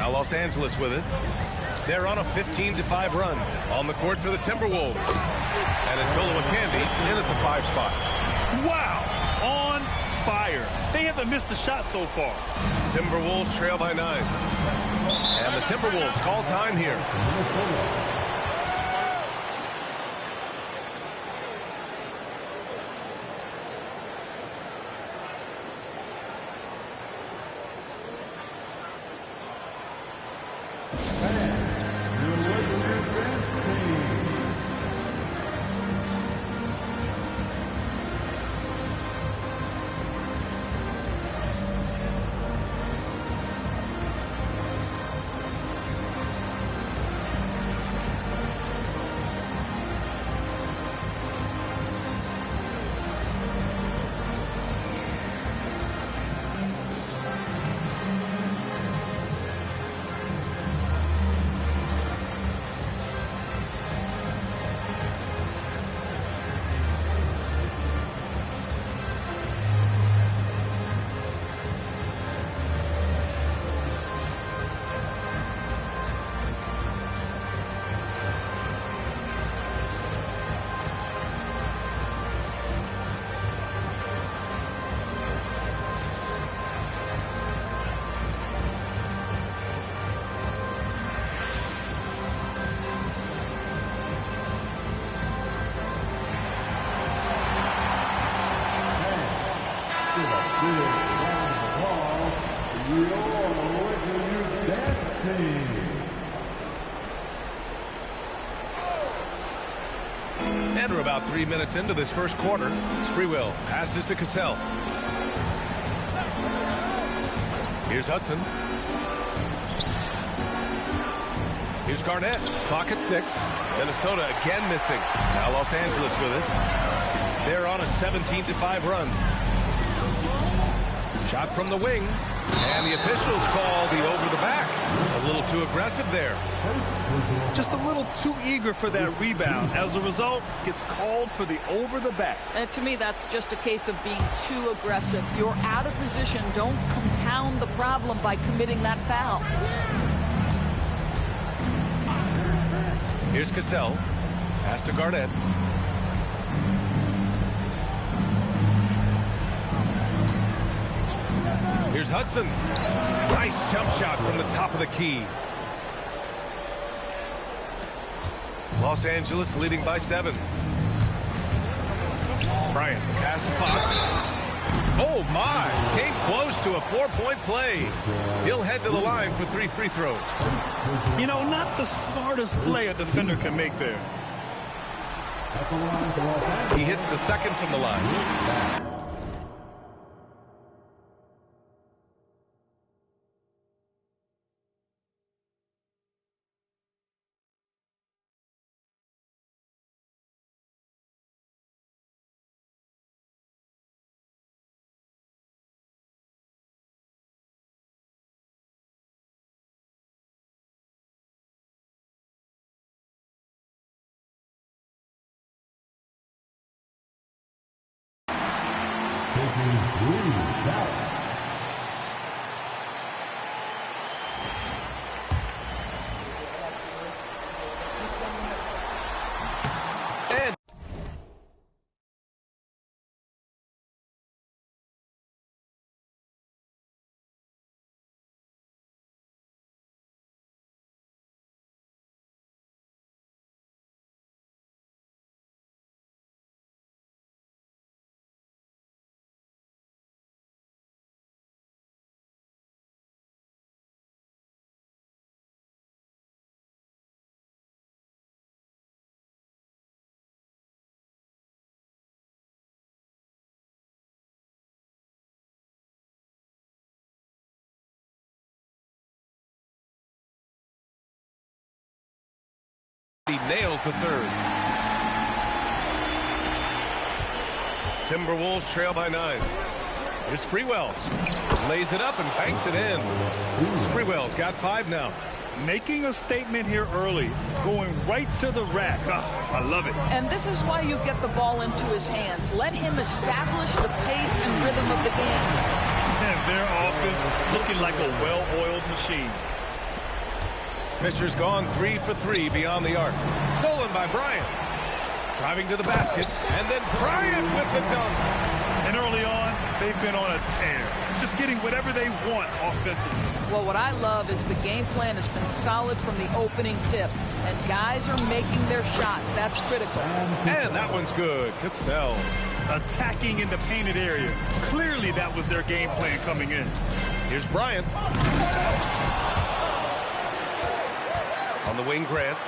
Now Los Angeles with it. They're on a 15-5 run on the court for the Timberwolves. And Atolo Akanji in at the 5 spot. Wow, on fire. They haven't missed a shot so far. Timberwolves trail by 9. And the Timberwolves call time here. And we're about 3 minutes into this first quarter. Sprewell passes to Cassell. Here's Hudson. Here's Garnett. Clock at 6. Minnesota again missing. Now Los Angeles with it. They're on a 17-5 run. Shot from the wing. And the officials call the over the back. A little too aggressive there. Just a little too eager for that rebound. As a result, gets called for the over the back. And to me, that's just a case of being too aggressive. You're out of position. Don't compound the problem by committing that foul. Here's Cassell. Pass to Garnett. Here's Hudson. Nice jump shot from the top of the key. Los Angeles leading by 7. Bryant, pass to Fox. Oh, my. Came close to a 4-point play. He'll head to the line for 3 free throws. You know, not the smartest play a defender can make there. He hits the second from the line. He nails the third. Timberwolves trail by 9. Here's Sprewell. Lays it up and banks it in. Sprewell's got 5 now. Making a statement here early. Going right to the rack. Oh, I love it. And this is why you get the ball into his hands. Let him establish the pace and rhythm of the game. And their offense looking like a well-oiled machine. Fisher's gone 3 for 3 beyond the arc. Stolen by Bryant. Driving to the basket, and then Bryant with the dunk. And early on, they've been on a tear, just getting whatever they want offensively. Well, what I love is the game plan has been solid from the opening tip, and guys are making their shots. That's critical. And that one's good. Cassell. Attacking in the painted area. Clearly, that was their game plan coming in. Here's Bryant. On the wing, Grant.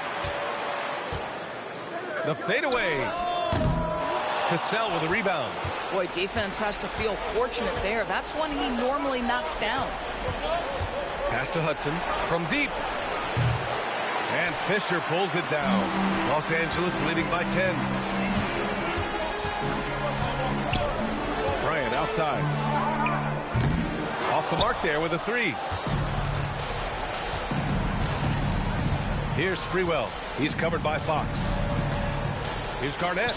The fadeaway. Cassell with a rebound. Boy, defense has to feel fortunate there. That's one he normally knocks down. Pass to Hudson from deep. And Fisher pulls it down. Los Angeles leading by 10. Bryant outside. Off the mark there with a 3. Here's Sprewell. He's covered by Fox. Here's Garnett.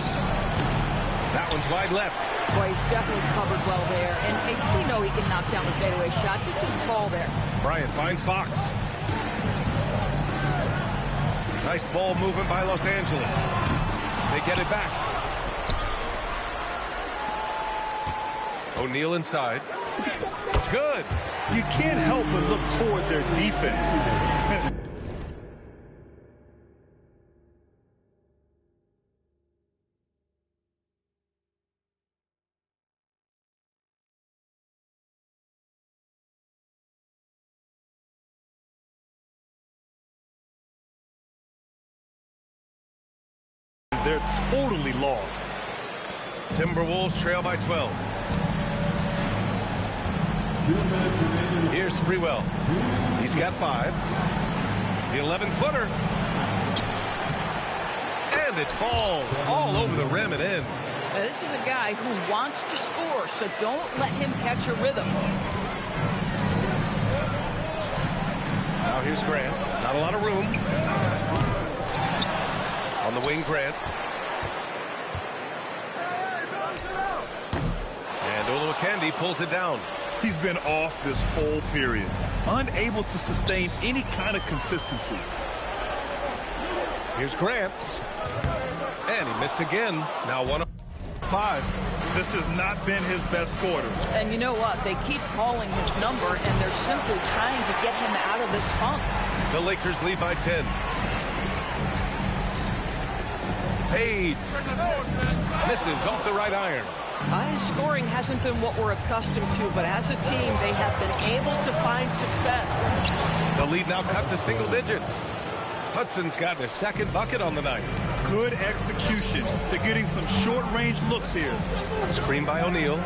That one's wide left. Boy, he's definitely covered well there. And we know he can knock down the fadeaway shot. Just didn't fall there. Bryant finds Fox. Nice ball movement by Los Angeles. They get it back. O'Neal inside. It's good. You can't help but look toward their defense. They're totally lost. Timberwolves trail by 12. Here's Sprewell. He's got 5. The 11-footer. And it falls all over the rim and in. Now, this is a guy who wants to score, so don't let him catch a rhythm. Now here's Grant. Not a lot of room. On the wing, Grant. And Olowokandi pulls it down. He's been off this whole period, unable to sustain any kind of consistency. Here's Grant. And he missed again. Now 1-5. This has not been his best quarter. And you know what? They keep calling his number, and they're simply trying to get him out of this funk. The Lakers lead by 10. Fades. Misses off the right iron. His scoring hasn't been what we're accustomed to, but as a team, they have been able to find success. The lead now cut to single digits. Hudson's got his second bucket on the night. Good execution. They're getting some short-range looks here. Screen by O'Neal.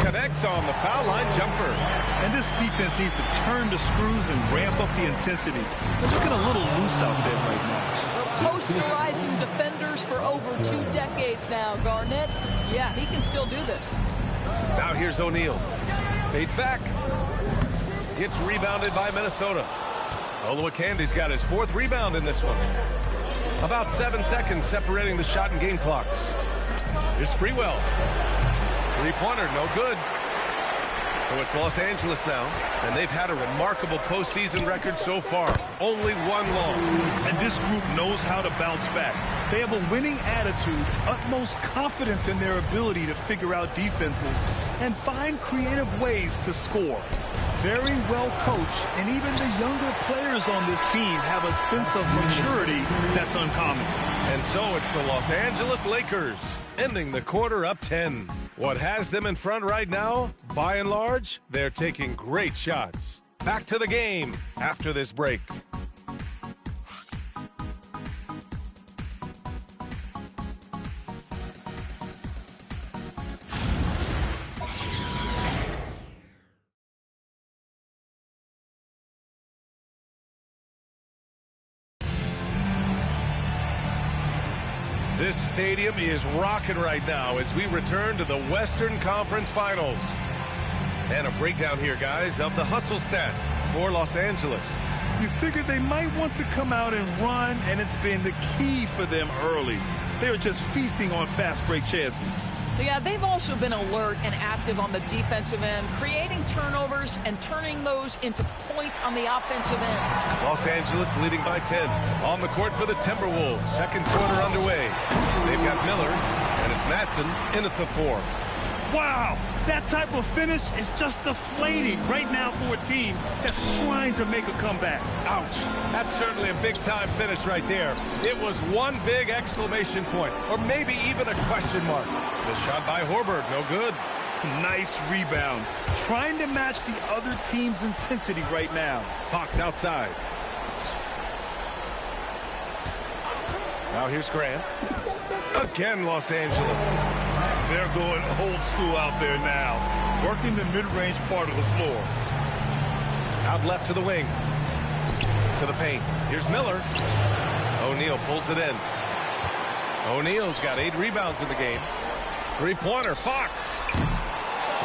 Connects on the foul line jumper. And this defense needs to turn the screws and ramp up the intensity. They're looking a little loose out there right now. Posterizing defenders for over 2 decades now. Garnett, yeah, he can still do this. Now here's O'Neal. Fades back. Gets rebounded by Minnesota. Olowokandi's got his 4th rebound in this one. About 7 seconds separating the shot and game clocks. Here's Sprewell. 3-pointer, no good. So it's Los Angeles now, and they've had a remarkable postseason record so far. Only 1 loss. And this group knows how to bounce back. They have a winning attitude, utmost confidence in their ability to figure out defenses, and find creative ways to score. Very well coached, and even the younger players on this team have a sense of maturity that's uncommon. And so it's the Los Angeles Lakers, ending the quarter up 10. What has them in front right now? By and large, they're taking great shots. Back to the game after this break. This stadium is rocking right now as we return to the Western Conference Finals. And a breakdown here, guys, of the hustle stats for Los Angeles. You figured they might want to come out and run, and it's been the key for them early. They're just feasting on fast break chances. Yeah, they've also been alert and active on the defensive end, creating turnovers and turning those into points on the offensive end. Los Angeles leading by 10. On the court for the Timberwolves. Second quarter underway. They've got Miller, and it's Matson in at the 4. Wow, that type of finish is just deflating right now for a team that's trying to make a comeback. Ouch. That's certainly a big-time finish right there. It was one big exclamation point, or maybe even a question mark. The shot by Horberg, no good. Nice rebound. Trying to match the other team's intensity right now. Fox outside. Now here's Grant. Again, Los Angeles. They're going old school out there now, working the mid-range part of the floor. Out left to the wing. To the paint. Here's Miller. O'Neal pulls it in. O'Neal's got 8 rebounds in the game. Three-pointer, Fox.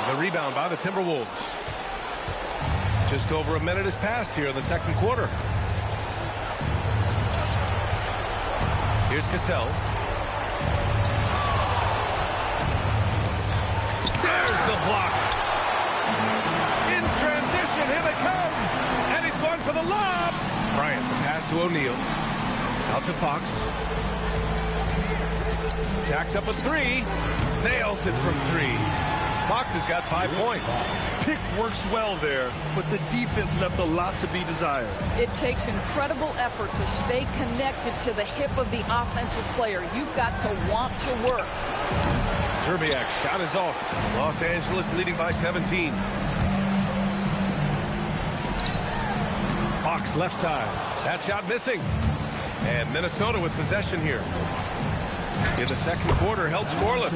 The rebound by the Timberwolves. Just over a minute has passed here in the second quarter. Here's Cassell. There's the block. In transition, here they come. And he's going for the lob. Bryant, the pass to O'Neal. Out to Fox. Jacks up a 3. Nails it from 3. Fox has got 5 points. Pick works well there, but the defense left a lot to be desired. It takes incredible effort to stay connected to the hip of the offensive player. You've got to want to work. Zerbiak's shot is off. Los Angeles leading by 17. Fox left side. That shot missing. And Minnesota with possession here. In the second quarter, held scoreless.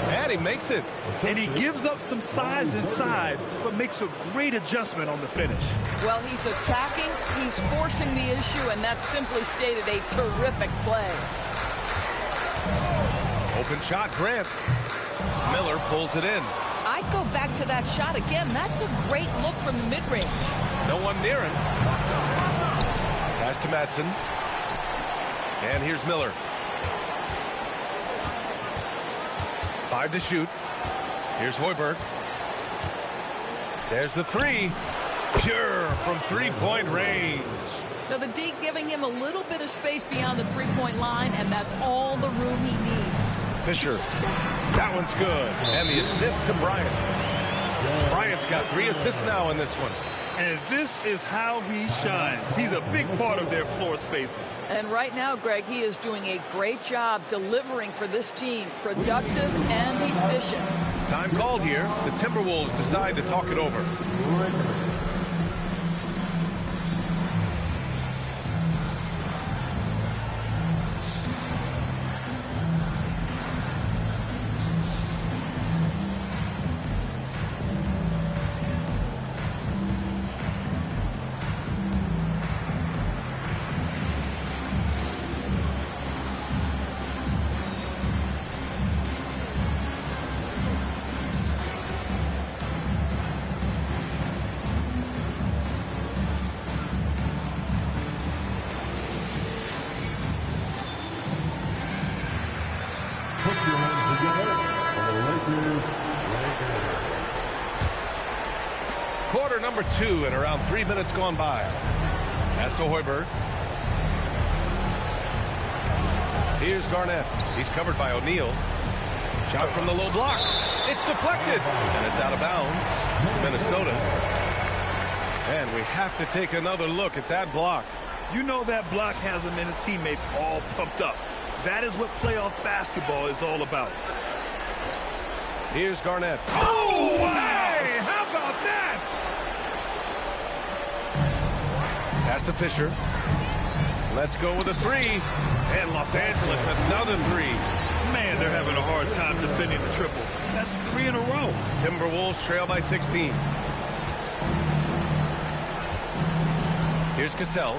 And he makes it. And he gives up some size inside, but makes a great adjustment on the finish. Well, he's attacking, he's forcing the issue, and that's simply stated a terrific play. Open shot, Grant. Miller pulls it in. I'd go back to that shot again. That's a great look from the mid-range. No one near him. Pass to Matson. And here's Miller. 5 to shoot. Here's Hoiberg. There's the 3. Pure from three-point range. Now the D giving him a little bit of space beyond the three-point line, and that's all the room he needs. Fisher. That one's good. And the assist to Bryant. Bryant's got 3 assists now in this one. And this is how he shines. He's a big part of their floor spacing. And right now, Greg, he is doing a great job delivering for this team. Productive and efficient. Time called here. The Timberwolves decide to talk it over. Quarter number 2 and around 3 minutes gone by. Pass to Hoiberg. Here's Garnett. He's covered by O'Neal. Shot from the low block. It's deflected. And it's out of bounds to Minnesota. And we have to take another look at that block. You know that block has him and his teammates all pumped up. That is what playoff basketball is all about. Here's Garnett. Oh, hey! How about that? Pass to Fisher. Let's go with a 3. And Los Angeles, another 3. Man, they're having a hard time defending the triple. That's 3 in a row. Timberwolves trail by 16. Here's Cassell.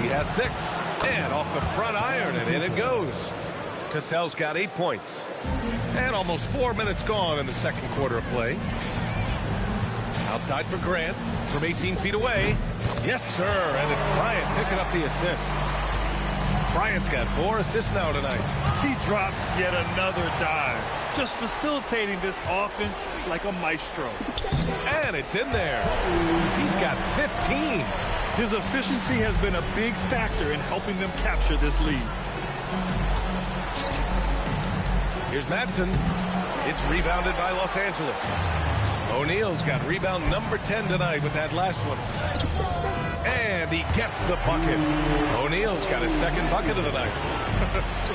He has 6. And off the front iron, and in it goes. Cassell's got 8 points. And almost 4 minutes gone in the second quarter of play. Outside for Grant from 18 feet away. Yes, sir. And it's Bryant picking up the assist. Bryant's got 4 assists now tonight. He drops yet another dive. just facilitating this offense like a maestro. And it's in there. He's got 15. His efficiency has been a big factor in helping them capture this lead. Here's Madsen. It's rebounded by Los Angeles. O'Neal's got rebound number 10 tonight with that last one. And he gets the bucket. O'Neal's got his second bucket of the night.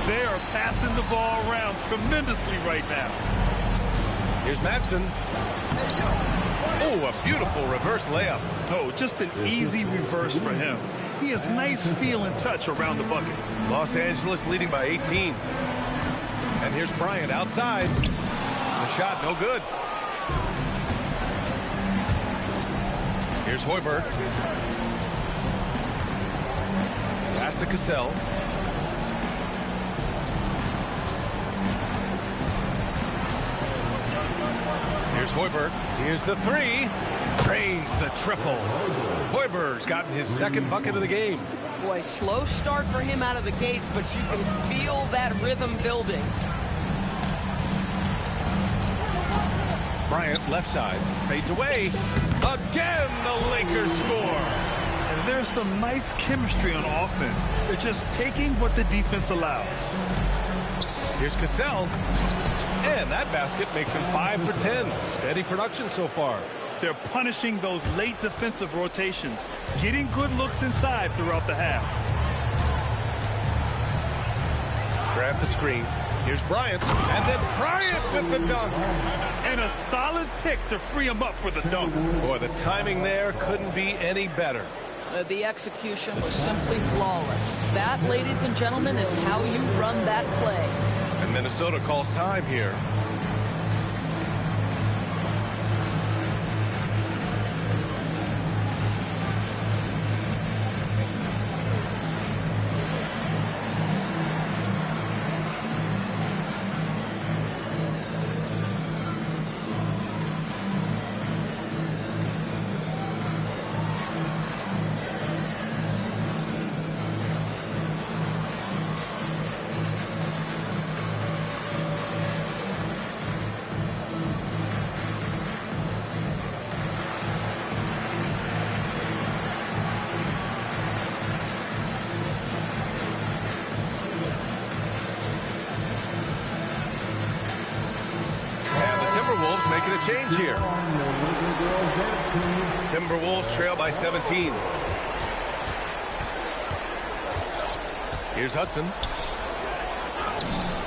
They are passing the ball around tremendously right now. Here's Madsen. Oh, a beautiful reverse layup. Oh, just an easy reverse for him. He has nice feel and touch around the bucket. Los Angeles leading by 18. And here's Bryant outside. The shot no good. Here's Hoiberg. Pass to Cassell. Here's Hoiberg. Here's the three. Drains the triple. Hoiberg's gotten his second bucket of the game. Boy, slow start for him out of the gates, but you can feel that rhythm building. Bryant left side. Fades away. Again, the Lakers score. And there's some nice chemistry on offense. They're just taking what the defense allows. Here's Cassell. And that basket makes him 5 for 10. Steady production so far. They're punishing those late defensive rotations, getting good looks inside throughout the half. Grab the screen. Here's Bryant. And then Bryant with the dunk. And a solid pick to free him up for the dunk. Boy, the timing there couldn't be any better. The execution was simply flawless. That, ladies and gentlemen, is how you run that play. And Minnesota calls time here. Timberwolves making a change here. Timberwolves trail by 17. Here's Hudson.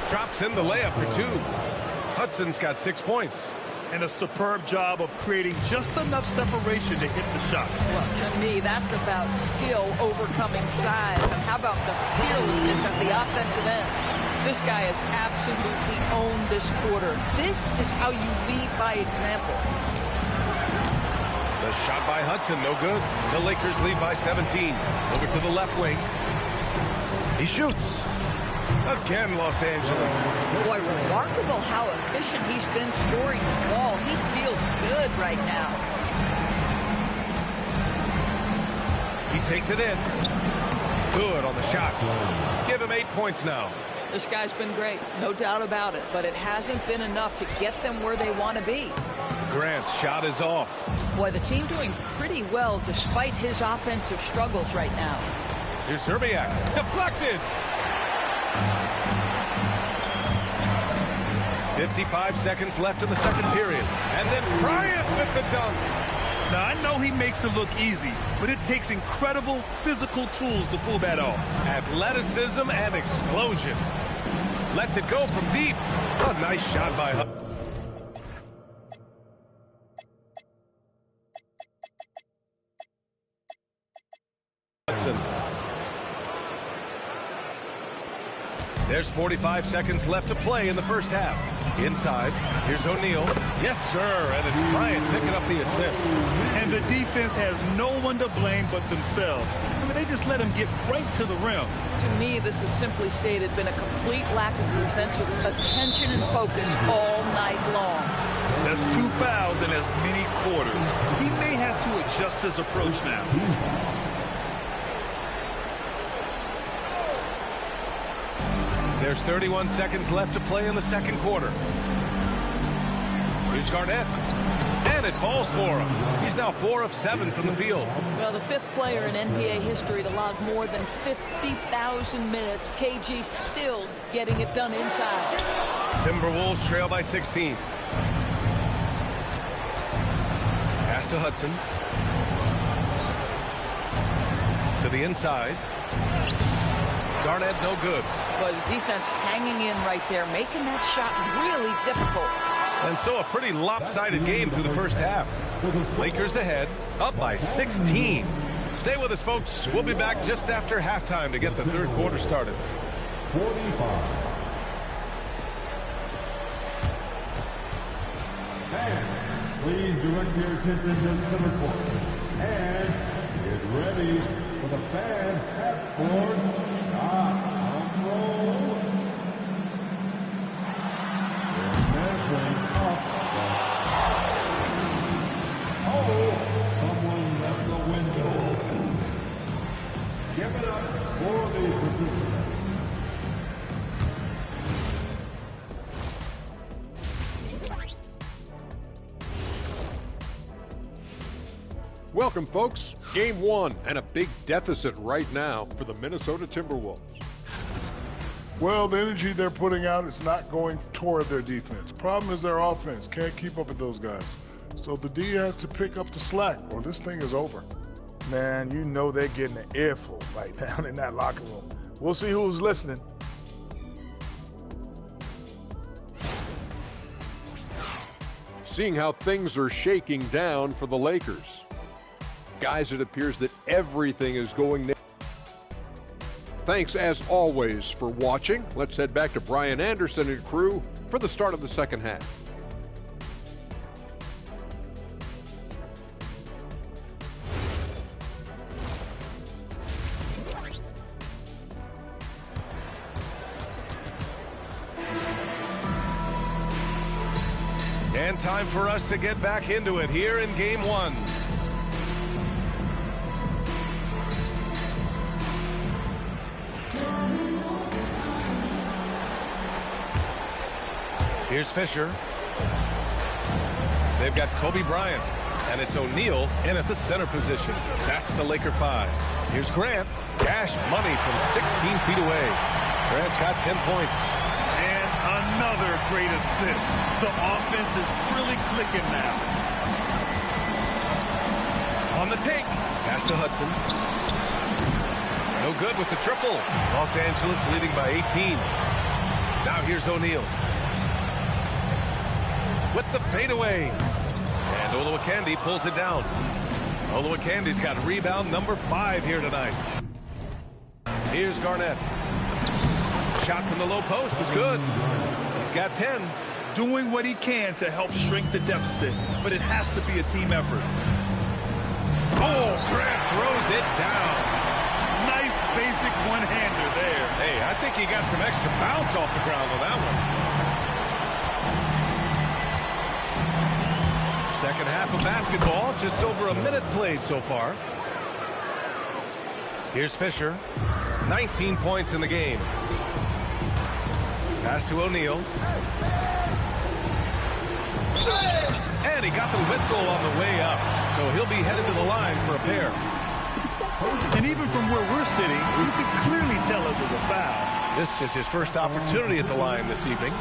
Drops in the layup for 2. Hudson's got 6 points. And a superb job of creating just enough separation to hit the shot. Well, to me, that's about skill overcoming size. And how about the fearlessness at the offensive end? This guy has absolutely owned this quarter. This is how you lead by example. The shot by Hudson, no good. The Lakers lead by 17. Over to the left wing. He shoots. Again, Los Angeles. Boy, remarkable how efficient he's been scoring the ball. He feels good right now. He takes it in. Good on the shot. Give him 8 points now. This guy's been great, no doubt about it, but it hasn't been enough to get them where they want to be. Grant's shot is off. Boy, the team doing pretty well despite his offensive struggles right now. Here's Zerbiak. Deflected. 55 seconds left in the second period. And then Bryant with the dunk. Now, I know he makes it look easy, but it takes incredible physical tools to pull that off. Athleticism and explosion. Lets it go from deep. A nice shot by Hudson. There's 45 seconds left to play in the first half. Inside, here's O'Neal. Yes, sir, and it's Bryant picking up the assist. And the defense has no one to blame but themselves. I mean, they just let him get right to the rim. To me, this has simply stated been a complete lack of defensive attention and focus all night long. That's 2 fouls in as many quarters. He may have to adjust his approach now. There's 31 seconds left to play in the second quarter. Here's Garnett. And it falls for him. He's now 4 of 7 from the field. Well, the 5th player in NBA history to log more than 50,000 minutes. KG still getting it done inside. Timberwolves trail by 16. Pass to Hudson. To the inside. Garnett no good. But the defense hanging in right there, making that shot really difficult. And so a pretty lopsided game through the first half. Lakers ahead, up by 16. Stay with us, folks. We'll be back just after halftime to get the third quarter started. 45. And please direct your attention to center court. And get ready for the fan half-court shot on roll. Someone left the window open. Give it up for the participants. Welcome, folks. Game 1 and a big deficit right now for the Minnesota Timberwolves. Well, the energy they're putting out is not going toward their defense. Problem is their offense can't keep up with those guys. So the D has to pick up the slack or this thing is over. Man, you know they're getting an earful right down in that locker room. We'll see who's listening. Seeing how things are shaking down for the Lakers. Guys, it appears that everything is going. Thanks, as always, for watching. Let's head back to Brian Anderson and crew for the start of the second half. And time for us to get back into it here in Game 1. Here's Fisher. They've got Kobe Bryant, and it's O'Neal in at the center position. That's the Laker 5. Here's Grant. Cash money from 16 feet away. Grant's got 10 points. And another great assist. The offense is really clicking now. On the take. Pass to Hudson. No good with the triple. Los Angeles leading by 18. Now here's O'Neal. With the fadeaway. And Oluwakandy pulls it down. Oluwakandy's got rebound number 5 here tonight. Here's Garnett. Shot from the low post is good. He's got 10. Doing what he can to help shrink the deficit, but it has to be a team effort. Oh, Grant throws it down. Nice basic one-hander there. Hey, I think he got some extra bounce off the ground on that one. Second half of basketball, just over a minute played so far. Here's Fisher. 19 points in the game. Pass to O'Neal. And he got the whistle on the way up. So he'll be headed to the line for a pair. And even from where we're sitting, you can clearly tell it was a foul. This is his first opportunity at the line this evening.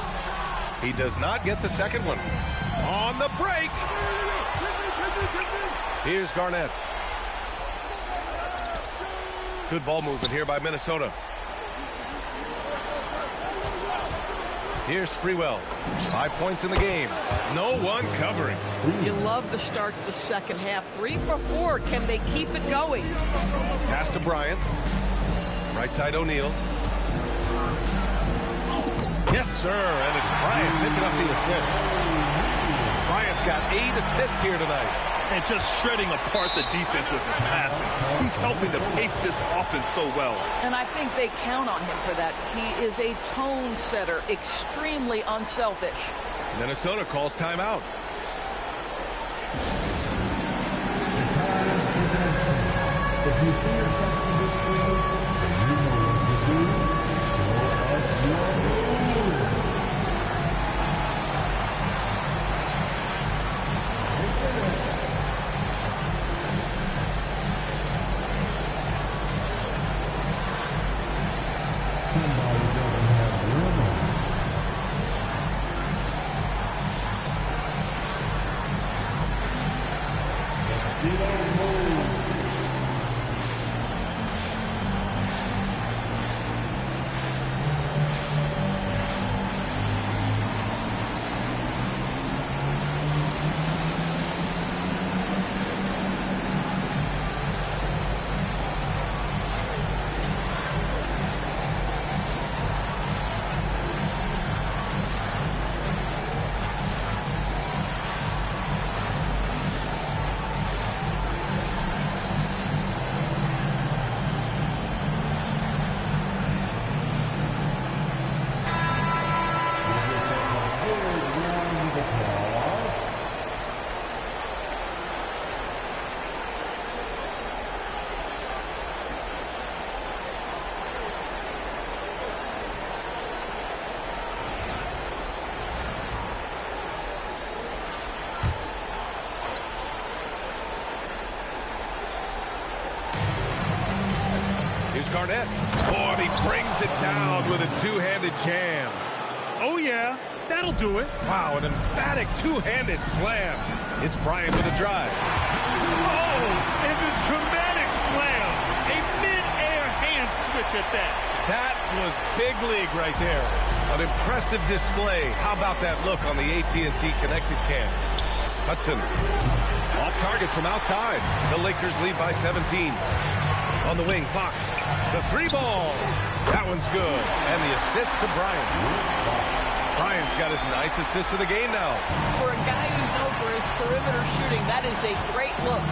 He does not get the second one. On the break. Here's Garnett. Good ball movement here by Minnesota. Here's Sprewell. 5 points in the game. No one covering. You love the start to the second half. 3 for 4. Can they keep it going? Pass to Bryant. Right side O'Neal. Yes, sir. And it's Bryant picking up the assist. Bryant's got 8 assists here tonight. And just shredding apart the defense with his passing. He's helping to pace this offense so well. And I think they count on him for that. He is a tone setter, extremely unselfish. Minnesota calls timeout. If you see yourself in this field, then you know what to do. Show us your move. Garnett. Oh, and he brings it down with a two-handed jam. Oh, yeah. That'll do it. Wow, an emphatic two-handed slam. It's Bryant with a drive. Oh, and a dramatic slam. A mid-air hand switch at that. That was big league right there. An impressive display. How about that look on the AT&T connected cam? Hudson off target from outside. The Lakers lead by 17. On the wing, Fox. The three ball. That one's good. And the assist to Bryant. Bryant's got his 9th assist of the game now. For a guy who's known for his perimeter shooting, that is a great look.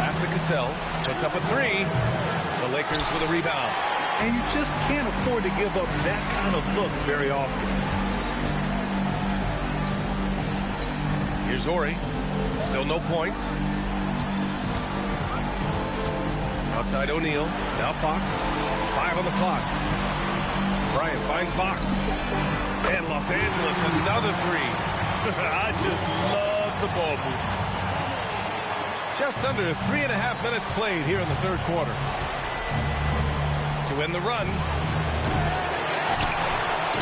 Pass to Cassell. Puts up a three. The Lakers with a rebound. And you just can't afford to give up that kind of look very often. Here's Ori. Still no points. Outside O'Neal. Now Fox. 5 on the clock. Bryant finds Fox. And Los Angeles, another three. I just love the ball movement. Just under 3.5 minutes played here in the third quarter. To win the run.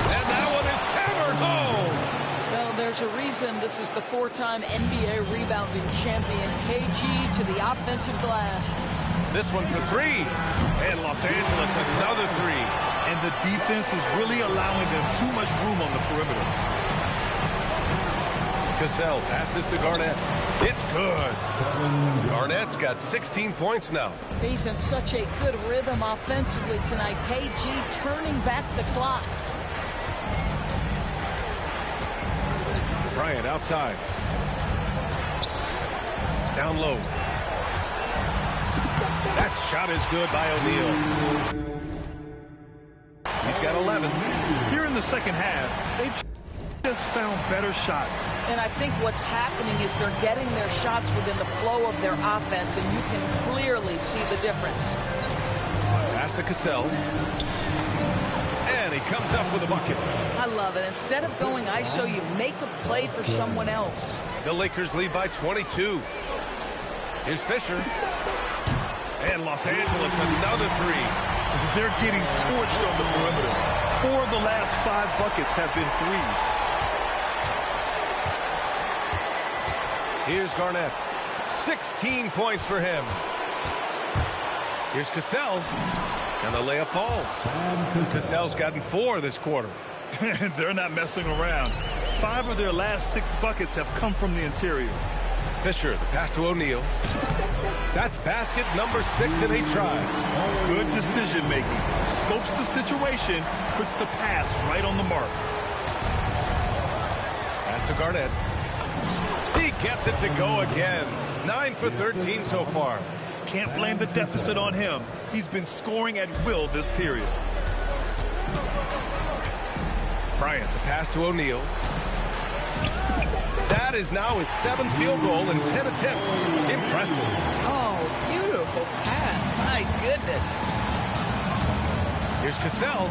And that one is hammered home. Well, there's a reason this is the 4-time NBA rebounding champion. KG to the offensive glass. This one for three. And Los Angeles, another three. And the defense is really allowing them too much room on the perimeter. Cassell passes to Garnett. It's good. Garnett's got 16 points now. He's in such a good rhythm offensively tonight. KG turning back the clock. Bryant outside. Down low. That shot is good by O'Neal. He's got 11. Here in the second half, they've just found better shots. And I think what's happening is they're getting their shots within the flow of their offense, and you can clearly see the difference. Pass to Cassell. And he comes up with a bucket. I love it. Instead of going ISO, you make a play for someone else. The Lakers lead by 22. Here's Fisher. And Los Angeles, another three. They're getting torched on the perimeter. 4 of the last 5 buckets have been threes. Here's Garnett. 16 points for him. Here's Cassell. And the layup falls. Cassell's gotten 4 this quarter. They're not messing around. 5 of their last 6 buckets have come from the interior. Fisher, the pass to O'Neal. That's basket number 6 in 8 tries. Good decision making. Scopes the situation, puts the pass right on the mark. Pass to Garnett. He gets it to go again. 9 for 13 so far. Can't blame the deficit on him. He's been scoring at will this period. Bryant, the pass to O'Neal. That is now his 7th field goal in 10 attempts. Impressive. Oh, beautiful pass. My goodness. Here's Cassell.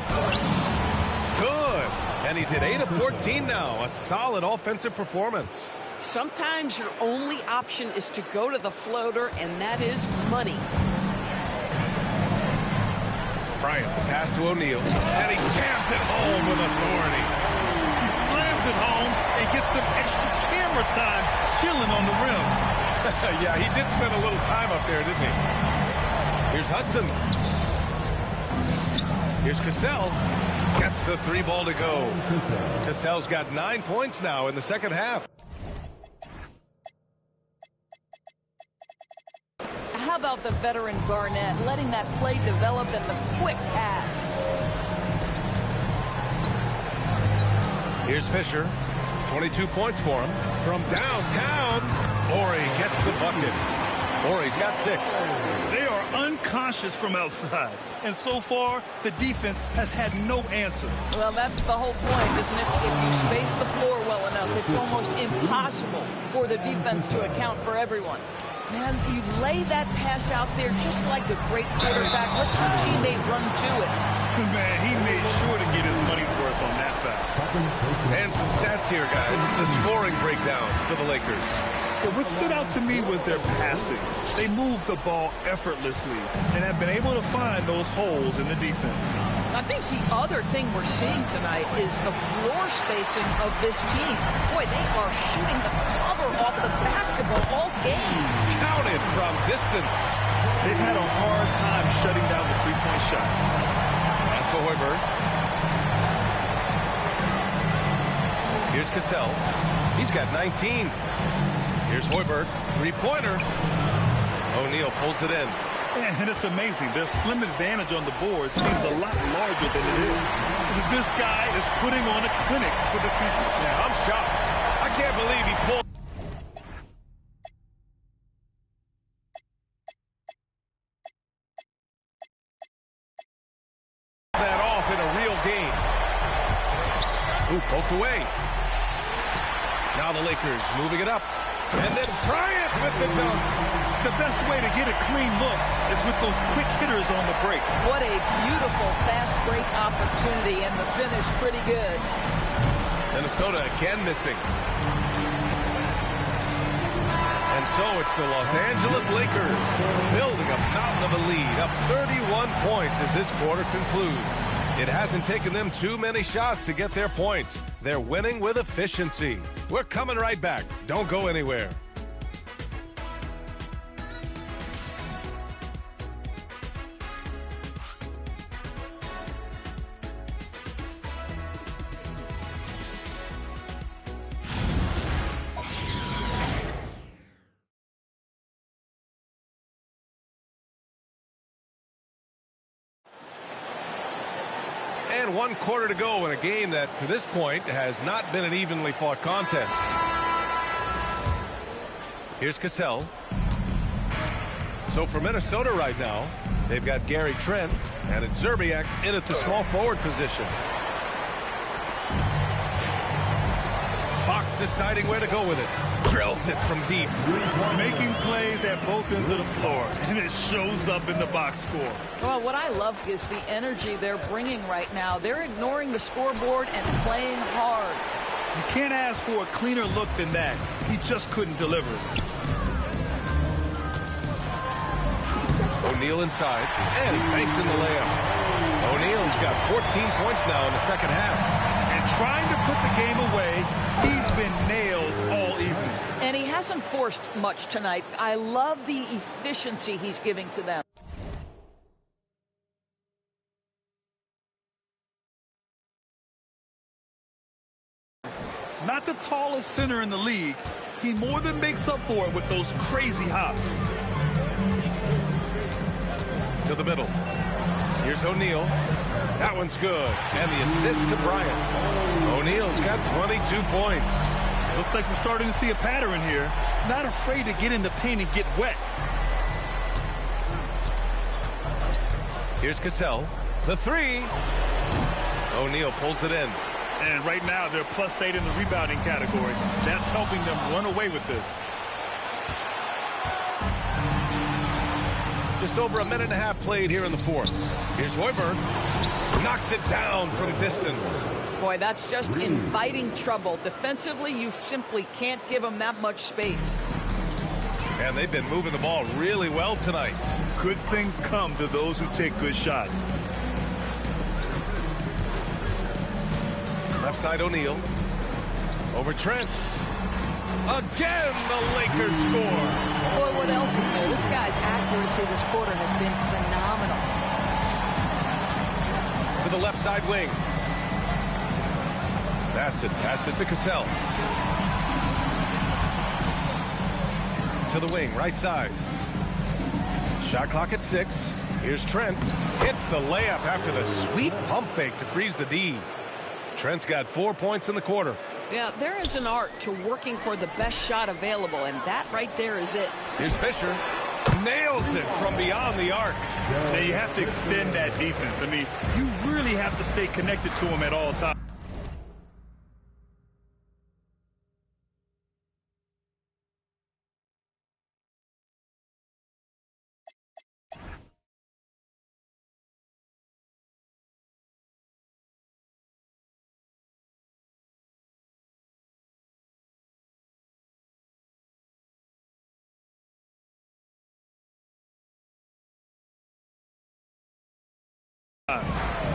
Good. And he's hit 8 of 14 now. A solid offensive performance. Sometimes your only option is to go to the floater, and that is money. Bryant, the pass to O'Neal. And he jams it home with authority. He slams it home and gets some extra camera time chilling on the rim. Yeah, he did spend a little time up there, didn't he? Here's Hudson. Here's Cassell. Gets the 3 ball to go. Cassell's got 9 points now in the second half. How about the veteran Garnett letting that play develop and the quick pass? Here's Fisher. 22 points for him. From downtown, Ori gets the bucket. Ori's got 6. They are unconscious from outside. And so far, the defense has had no answer. Well, that's the whole point, isn't it? If you space the floor well enough, it's almost impossible for the defense to account for everyone. Man, you lay that pass out there just like a great quarterback. Let your teammate run to it. Man, he made sure to get his money's worth on that foul. And some stats here, guys. The scoring breakdown for the Lakers. But what stood out to me was their passing. They moved the ball effortlessly and have been able to find those holes in the defense. I think the other thing we're seeing tonight is the floor spacing of this team. Boy, they are shooting the cover off the basketball all game. Counted from distance. They've had a hard time shutting down the three-point shot. That's to Hoiberg. Here's Cassell. He's got 19. Here's Hoiberg. 3-pointer. O'Neal pulls it in. And it's amazing. Their slim advantage on the board seems a lot larger than it is. This guy is putting on a clinic for the people. Yeah, I'm shocked. I can't believe he pulled that off in a real game. Ooh, poked away. Now the Lakers moving it up. And then Bryant with the dunk. The best way to get a clean look is with those quick hitters on the break. What a beautiful fast break opportunity, and the finish pretty good. Minnesota again missing. And so it's the Los Angeles Lakers building a mountain of a lead, up 31 points as this quarter concludes. It hasn't taken them too many shots to get their points. They're winning with efficiency. We're coming right back. Don't go anywhere. And 1 quarter to go in a game that, to this point, has not been an evenly fought contest. Here's Cassell. So for Minnesota right now, they've got Gary Trent, and it's Zerbiak in at the small forward position. Fox deciding where to go with it. Drills it from deep. Making plays at both ends of the floor, and it shows up in the box score. Well, what I love is the energy they're bringing right now. They're ignoring the scoreboard and playing hard. You can't ask for a cleaner look than that. He just couldn't deliver. O'Neal inside, and he banks in the layup. O'Neal's got 14 points now in the second half. And trying to put the game away, he's been nails all evening. And he hasn't forced much tonight. I love the efficiency he's giving to them. Not the tallest center in the league, he more than makes up for it with those crazy hops. To the middle. Here's O'Neal. That one's good. And the assist to Bryant. O'Neal's got 22 points. Looks like we're starting to see a pattern here. Not afraid to get in the paint and get wet. Here's Cassell. The 3. O'Neal pulls it in. And right now they're +8 in the rebounding category. That's helping them run away with this. Just over a minute and a half played here in the fourth. Here's Hoiberg. Knocks it down from distance. Boy, that's just inviting trouble. Defensively, you simply can't give them that much space. And they've been moving the ball really well tonight. Good things come to those who take good shots. Left side O'Neal. Over Trent. Again, the Lakers score. Boy, what else is new? This guy's accuracy this quarter has been phenomenal. To the left side wing. That's it. Passes to Cassell. To the wing, right side. Shot clock at 6. Here's Trent. Hits the layup after the sweet pump fake to freeze the D. Trent's got 4 points in the quarter. Yeah, there is an art to working for the best shot available, and that right there is it. Here's Fisher. Nails it from beyond the arc. Now you have to extend that defense. I mean, you really have to stay connected to him at all times.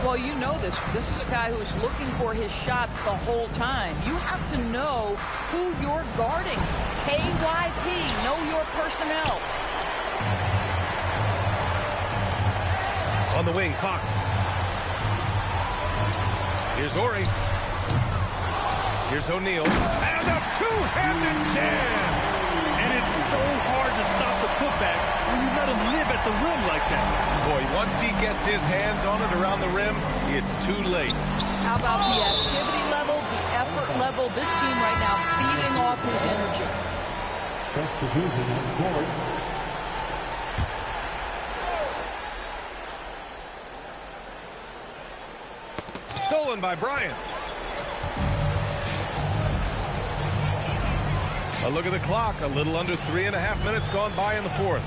Well, you know this. This is a guy who's looking for his shot the whole time. You have to know who you're guarding. KYP, know your personnel. On the wing, Fox. Here's Ori. Here's O'Neal. And a two-handed jam. And it's so hard to stop the putback when you let him live at the rim like that. Boy, once he gets his hands on it around the rim, it's too late. How about the activity level, the effort level? This team right now feeding off his energy. Substitution on court. Stolen by Bryant. A look at the clock. A little under 3.5 minutes gone by in the fourth.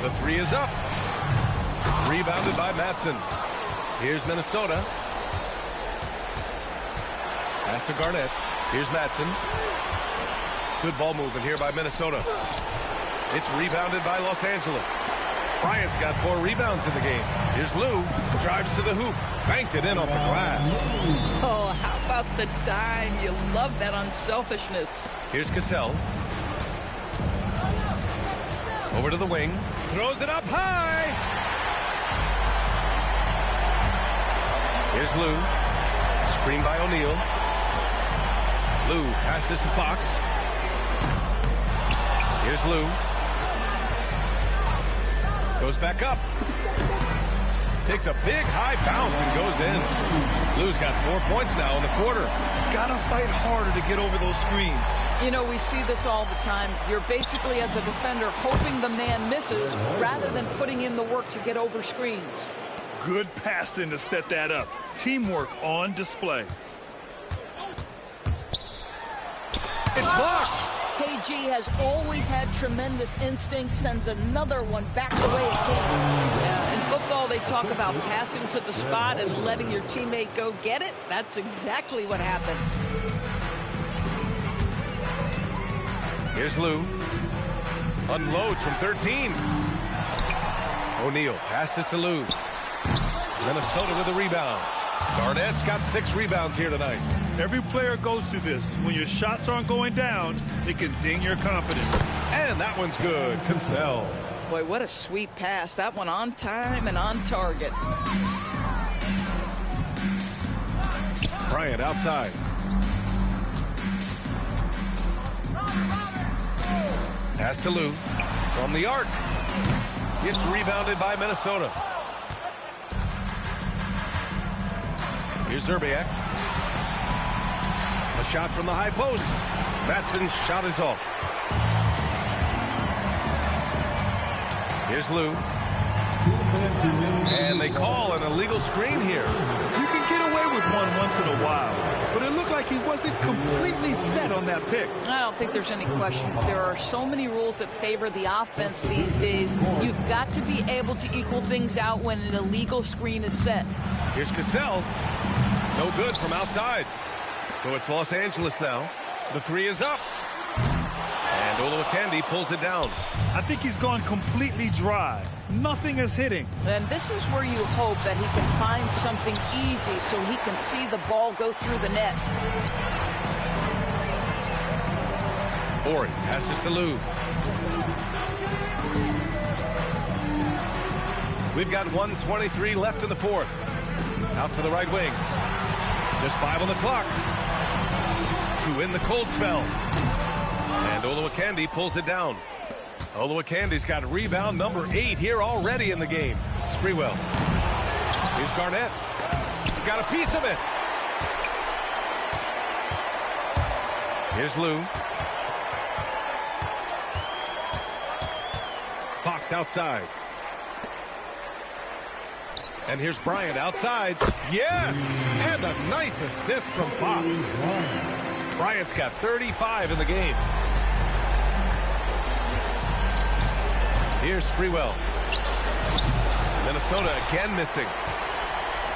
The three is up. Rebounded by Matson. Here's Minnesota. Pass to Garnett. Here's Matson. Good ball movement here by Minnesota. It's rebounded by Los Angeles. Bryant's got 4 rebounds in the game. Here's Lou. Drives to the hoop. Banked it in off the glass. Oh, how about the dime? You love that unselfishness. Here's Cassell. Over to the wing. Throws it up high. Here's Lou. Screen by O'Neal. Lou passes to Fox. Here's Lou. Goes back up. Takes a big high bounce and goes in. Lou's got 4 points now in the quarter. Gotta fight harder to get over those screens. You know, we see this all the time. You're basically, as a defender, hoping the man misses rather than putting in the work to get over screens. Good passing to set that up. Teamwork on display. It's blocked. KG has always had tremendous instincts, sends another one back the way it came. Yeah, in football, they talk about passing to the spot and letting your teammate go get it. That's exactly what happened. Here's Lou. Unloads from 13. O'Neal passes to Lou. Minnesota with a rebound. Garnett's got 6 rebounds here tonight. Every player goes through this. When your shots aren't going down, it can ding your confidence. And that one's good. Cassell. Boy, what a sweet pass. That one on time and on target. Bryant outside. Pass to Lou. From the arc. Gets rebounded by Minnesota. Here's Zerbiak. A shot from the high post. Matson's shot is off. Here's Lou. And they call an illegal screen here. You can get away with one once in a while, but it looked like he wasn't completely set on that pick. I don't think there's any question. There are so many rules that favor the offense these days. You've got to be able to equal things out when an illegal screen is set. Here's Cassell. No good from outside. So it's Los Angeles now. The three is up. And Olowokandi pulls it down. I think he's gone completely dry. Nothing is hitting. And this is where you hope that he can find something easy so he can see the ball go through the net. Ori passes to Lou. We've got 1:23 left in the fourth. Out to the right wing. Just 5 on the clock. To win the cold spell. And Olowokandi pulls it down. Olowokandi's got rebound number 8 here already in the game. Sprewell. Here's Garnett. Got a piece of it. Here's Lou. Fox outside. And here's Bryant outside. Yes! And a nice assist from Fox. Bryant's got 35 in the game. Here's Sprewell. Minnesota again missing.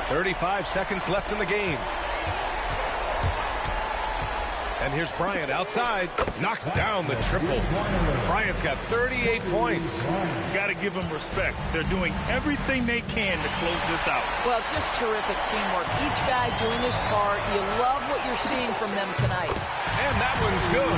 35 seconds left in the game. And here's Bryant outside. Knocks down the triple. Bryant's got 38 points. Got to give them respect. They're doing everything they can to close this out. Well, just terrific teamwork. Each guy doing his part. You love what you're seeing from them tonight. And that one's good.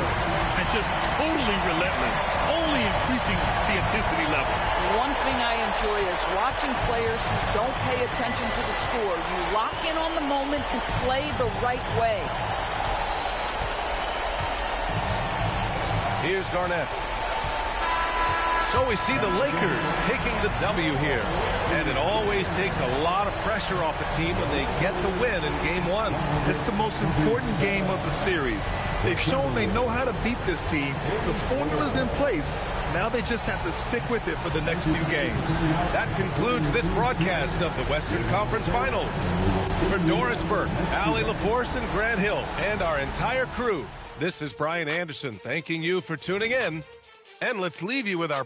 And just totally relentless, only increasing the intensity level. One thing I enjoy is watching players who don't pay attention to the score. You lock in on the moment and play the right way. Here's Garnett. So we see the Lakers taking the W here. And it always takes a lot of pressure off a team when they get the win in Game 1. It's the most important game of the series. They've shown they know how to beat this team. The formula's in place. Now they just have to stick with it for the next few games. That concludes this broadcast of the Western Conference Finals. For Doris Burke, Allie LaForce, and Grant Hill, and our entire crew, this is Brian Anderson thanking you for tuning in. And let's leave you with our